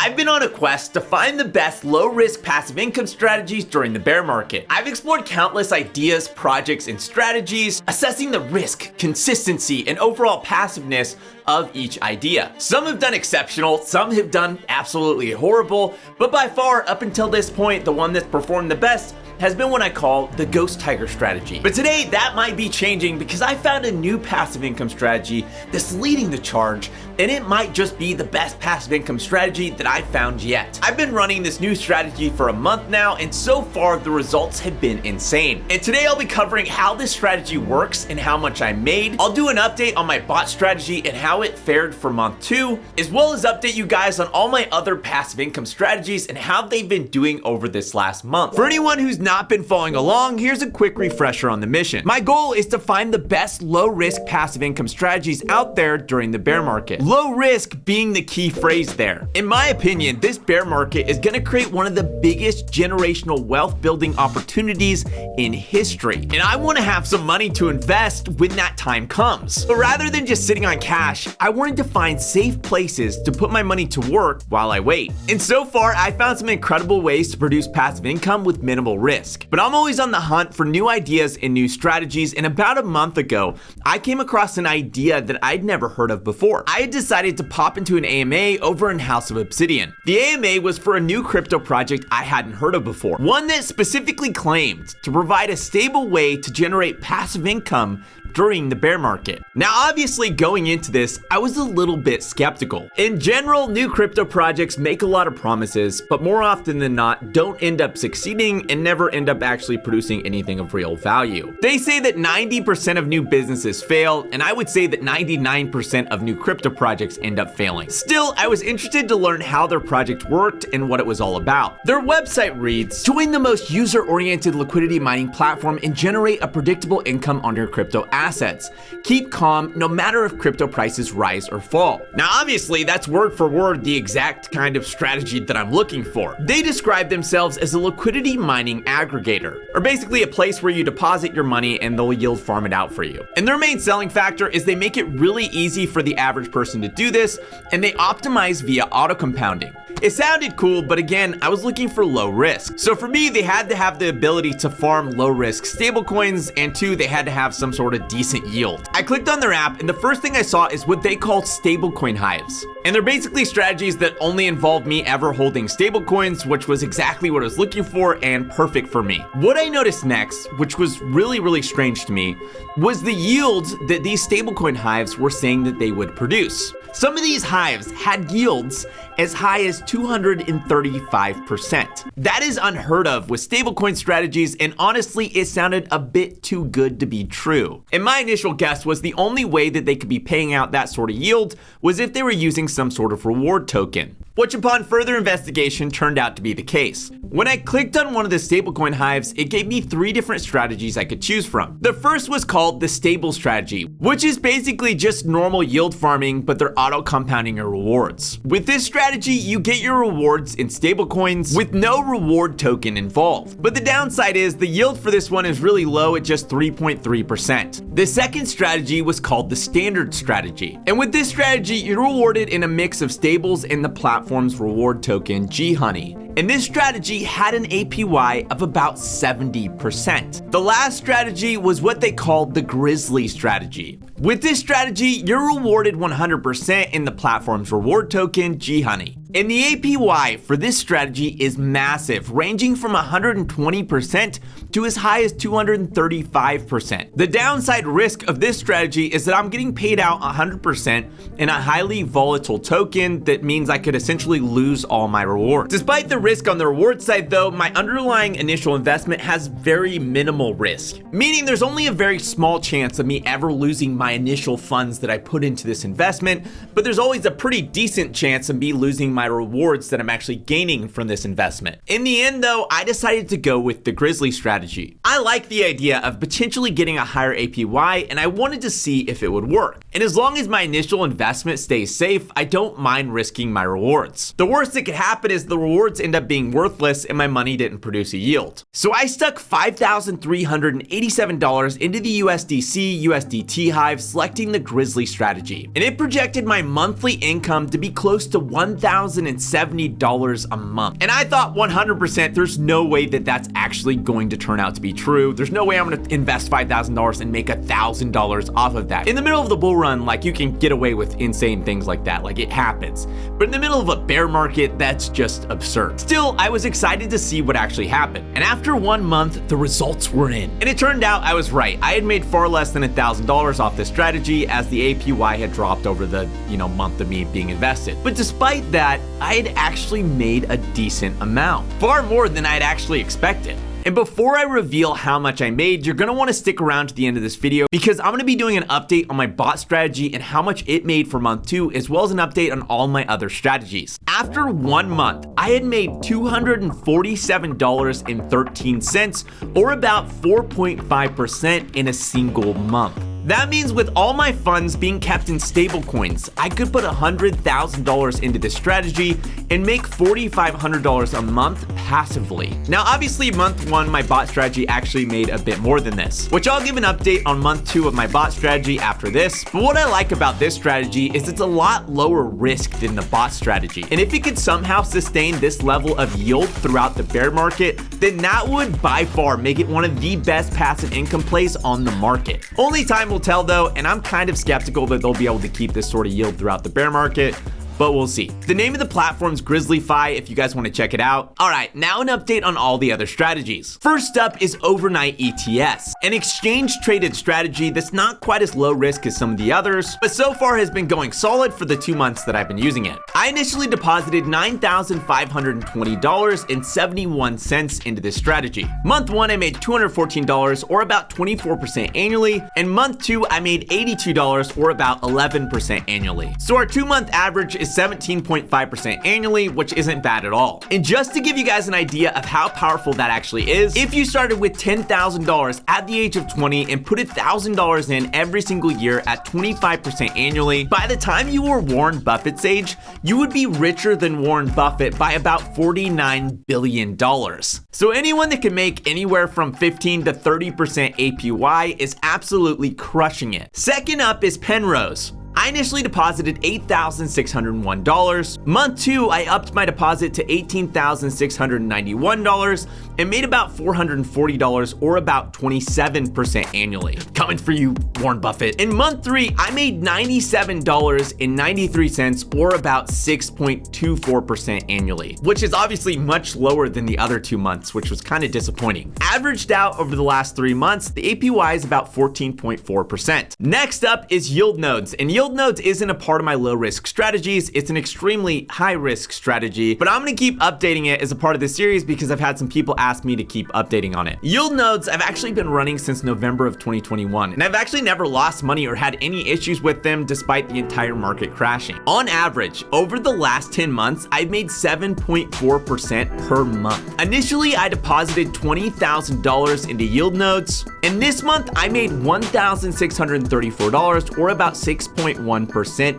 I've been on a quest to find the best low-risk passive income strategies during the bear market. I've explored countless ideas, projects, and strategies, assessing the risk, consistency, and overall passiveness of each idea. Some have done exceptional, some have done absolutely horrible, but by far, up until this point, the one that's performed the best has been what I call the ghost tiger strategy. But today, that might be changing because I found a new passive income strategy that's leading the charge, and it might just be the best passive income strategy that I've found yet. I've been running this new strategy for a month now, and so far the results have been insane. And today I'll be covering how this strategy works and how much I made. I'll do an update on my bot strategy and how it fared for month 2, as well as update you guys on all my other passive income strategies and how they've been doing over this last month. For anyone who's not been following along, here's a quick refresher on the mission. My goal is to find the best low-risk passive income strategies out there during the bear market. Low risk being the key phrase there. In my opinion, this bear market is going to create one of the biggest generational wealth building opportunities in history. And I want to have some money to invest when that time comes. But rather than just sitting on cash, I wanted to find safe places to put my money to work while I wait. And so far, I found some incredible ways to produce passive income with minimal risk. But I'm always on the hunt for new ideas and new strategies, and about a month ago, I came across an idea that I'd never heard of before. I had decided to pop into an AMA over in House of Obsidian. The AMA was for a new crypto project I hadn't heard of before, one that specifically claimed to provide a stable way to generate passive income during the bear market. Now, obviously, going into this, I was a little bit skeptical. In general, new crypto projects make a lot of promises, but more often than not, don't end up succeeding and never end up actually producing anything of real value. They say that 90% of new businesses fail, and I would say that 99% of new crypto projects end up failing. Still, I was interested to learn how their project worked and what it was all about. Their website reads, "Join the most user-oriented liquidity mining platform and generate a predictable income on your crypto assets. Keep calm no matter if crypto prices rise or fall." Now, obviously, that's word for word the exact kind of strategy that I'm looking for. They describe themselves as a liquidity mining aggregator, or basically a place where you deposit your money and they'll yield farm it out for you. And their main selling factor is they make it really easy for the average person to do this, and they optimize via auto compounding. It sounded cool, but again, I was looking for low risk. So for me, they had to have the ability to farm low risk stablecoins, and 2, they had to have some sort of decent yield. I clicked on their app, and the first thing I saw is what they call stablecoin hives. And they're basically strategies that only involve me ever holding stablecoins, which was exactly what I was looking for and perfect for me. What I noticed next, which was really strange to me, was the yields that these stablecoin hives were saying that they would produce. Some of these hives had yields as high as 235%. That is unheard of with stablecoin strategies, and honestly, it sounded a bit too good to be true. And my initial guess was the only way that they could be paying out that sort of yield was if they were using some sort of reward token, which upon further investigation turned out to be the case. When I clicked on one of the stablecoin hives, it gave me 3 different strategies I could choose from. The first was called the stable strategy, which is basically just normal yield farming, but they're auto compounding your rewards. With this strategy, you get your rewards in stablecoins with no reward token involved. But the downside is the yield for this one is really low at just 3.3%. The second strategy was called the standard strategy. And with this strategy, you're rewarded in a mix of stables and the platform's reward token, G-Honey. And this strategy had an APY of about 70%. The last strategy was what they called the Grizzly strategy. With this strategy, you're rewarded 100% in the platform's reward token, G-Honey. And the APY for this strategy is massive, ranging from 120% to as high as 235%. The downside risk of this strategy is that I'm getting paid out 100% in a highly volatile token that means I could essentially lose all my rewards. Despite the risk on the reward side though, my underlying initial investment has very minimal risk, meaning there's only a very small chance of me ever losing my initial funds that I put into this investment, but there's always a pretty decent chance of me losing my rewards that I'm actually gaining from this investment. In the end though, I decided to go with the Grizzly strategy. I like the idea of potentially getting a higher APY, and I wanted to see if it would work. And as long as my initial investment stays safe, I don't mind risking my rewards. The worst that could happen is the rewards end up being worthless and my money didn't produce a yield. So I stuck $5,387 into the USDC USDT hive 5 selecting the Grizzly strategy, and it projected my monthly income to be close to $1,070 a month. And I thought 100% there's no way that that's actually going to turn out to be true. There's no way I'm going to invest $5,000 and make $1,000 off of that. In the middle of the bull run, like, you can get away with insane things like that, like, it happens. But in the middle of a bear market, that's just absurd. Still, I was excited to see what actually happened. And after 1 month, the results were in. And it turned out I was right. I had made far less than $1,000 off this strategy, as the APY had dropped over the, month of me being invested. But despite that, I had actually made a decent amount, far more than I'd actually expected. And before I reveal how much I made, you're gonna wanna stick around to the end of this video, because I'm gonna be doing an update on my bot strategy and how much it made for month 2, as well as an update on all my other strategies. After 1 month, I had made $247.13, or about 4.5% in a single month. That means with all my funds being kept in stablecoins, I could put $100,000 into this strategy and make $4,500 a month passively. Now, obviously, month 1, my bot strategy actually made a bit more than this, which I'll give an update on month 2 of my bot strategy after this. But what I like about this strategy is it's a lot lower risk than the bot strategy. And if it could somehow sustain this level of yield throughout the bear market, then that would by far make it one of the best passive income plays on the market. Only time will tell though, and I'm kind of skeptical that they'll be able to keep this sort of yield throughout the bear market, but we'll see. The name of the platform is GrizzlyFi if you guys want to check it out. All right, now an update on all the other strategies. First up is overnight ETS, an exchange traded strategy that's not quite as low risk as some of the others, but so far has been going solid for the 2 months that I've been using it. I initially deposited $9,520.71 into this strategy. Month 1, I made $214, or about 24% annually, and month 2, I made $82, or about 11% annually. So our 2-month average is 17.5% annually, which isn't bad at all. And just to give you guys an idea of how powerful that actually is, if you started with $10,000 at the age of 20 and put $1,000 in every single year at 25% annually, by the time you were Warren Buffett's age, you would be richer than Warren Buffett by about $49 billion. So anyone that can make anywhere from 15 to 30% APY is absolutely crushing it. Second up is Penrose. I initially deposited $8,601. Month 2, I upped my deposit to $18,691 and made about $440, or about 27% annually. Coming for you, Warren Buffett. In month 3, I made $97.93, or about 6.24% annually, which is obviously much lower than the other 2 months, which was kind of disappointing. Averaged out over the last 3 months, the APY is about 14.4%. Next up is yield nodes, and yield nodes isn't a part of my low risk strategies. It's an extremely high risk strategy, but I'm gonna keep updating it as a part of this series because I've had some people ask me to keep updating on it. Yield nodes I've actually been running since November of 2021, and I've actually never lost money or had any issues with them despite the entire market crashing. On average, over the last 10 months, I've made 7.4% per month. Initially, I deposited $20,000 into yield nodes, and this month I made $1,634, or about 6.1%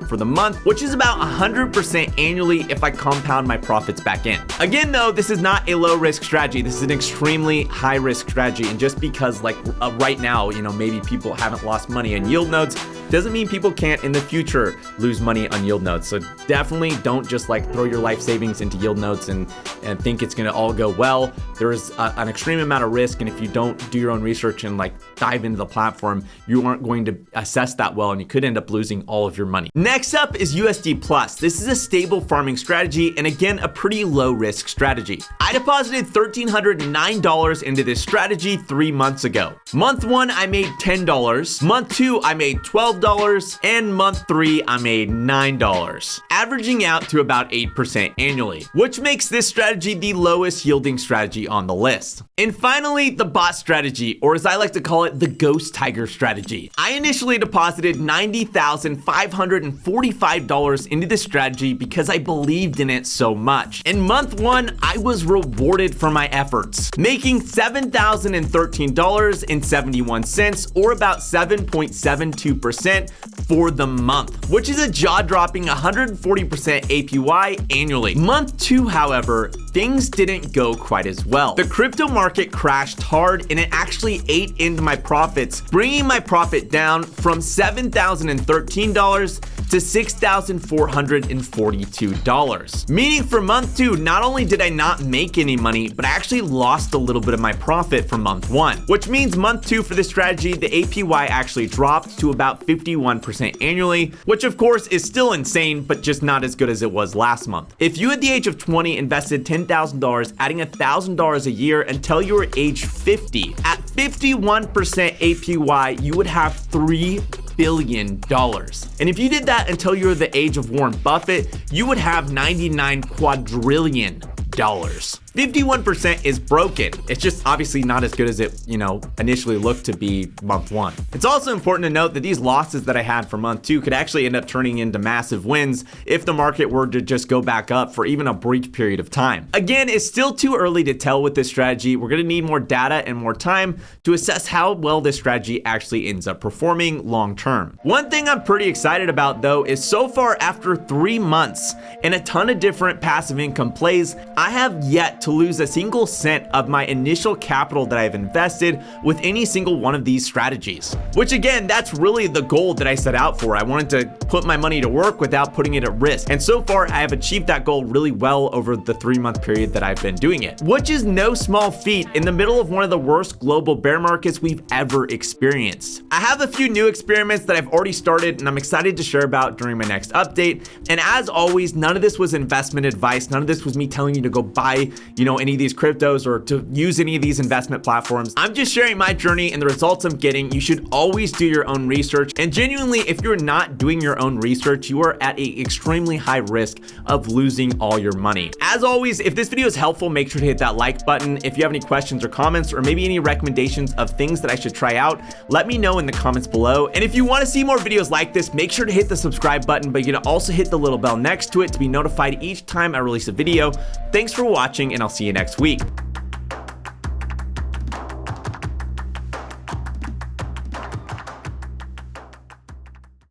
for the month, which is about 100% annually if I compound my profits back in. Again though, this is not a low risk strategy. This is an extremely high risk strategy, and just because right now, maybe people haven't lost money on yield nodes, doesn't mean people can't in the future lose money on yield nodes. So definitely don't just throw your life savings into yield nodes and think it's gonna all go well. There is an extreme amount of risk, and if you don't do your own research and dive into the platform, you aren't going to assess that well, and you could end up losing all of your money. Next up is USD Plus. This is a stable farming strategy, and again, a pretty low risk strategy. I deposited $1,309 into this strategy 3 months ago. Month 1, I made $10. Month 2, I made $12, and month 3, I made $9, averaging out to about 8% annually, which makes this strategy the lowest yielding strategy on the list. And finally, the bot strategy, or as I like to call it, the ghost tiger strategy. I initially deposited $90,545 into this strategy because I believed in it so much. In month 1, I was rewarded for my efforts, making $7,013.71, or about 7.72% for the month, which is a jaw-dropping 140% APY annually. Month 2, however, things didn't go quite as well. The crypto market crashed hard and it actually ate into my profits, bringing my profit down from $7,013 to $6,442. Meaning for month 2, not only did I not make any money, but I actually lost a little bit of my profit from month 1, which means month 2 for this strategy, the APY actually dropped to about 51% annually, which of course is still insane, but just not as good as it was last month. If you at the age of 20 invested $10,000, adding $1,000 a year until you were age 50, at 51% APY, you would have $3 billion. And if you did that until you were the age of Warren Buffett, you would have 99 quadrillion dollars. 51% is broken. It's just obviously not as good as it, initially looked to be month 1. It's also important to note that these losses that I had for month 2 could actually end up turning into massive wins if the market were to just go back up for even a brief period of time. Again, it's still too early to tell with this strategy. We're going to need more data and more time to assess how well this strategy actually ends up performing long term. One thing I'm pretty excited about though is so far after 3 months and a ton of different passive income plays, I have yet to lose a single cent of my initial capital that I've invested with any single one of these strategies. Which again, that's really the goal that I set out for. I wanted to put my money to work without putting it at risk. And so far, I have achieved that goal really well over the 3-month period that I've been doing it, which is no small feat in the middle of one of the worst global bear markets we've ever experienced. I have a few new experiments that I've already started and I'm excited to share about during my next update. And as always, none of this was investment advice. None of this was me telling you to go buy, any of these cryptos or to use any of these investment platforms. I'm just sharing my journey and the results I'm getting. You should always do your own research. And genuinely, if you're not doing your own research, you are at an extremely high risk of losing all your money. As always, if this video is helpful, make sure to hit that like button. If you have any questions or comments, or maybe any recommendations of things that I should try out, let me know in the comments below. And if you want to see more videos like this, make sure to hit the subscribe button, but you can also hit the little bell next to it to be notified each time I release a video. Thanks for watching, and I'll see you next week.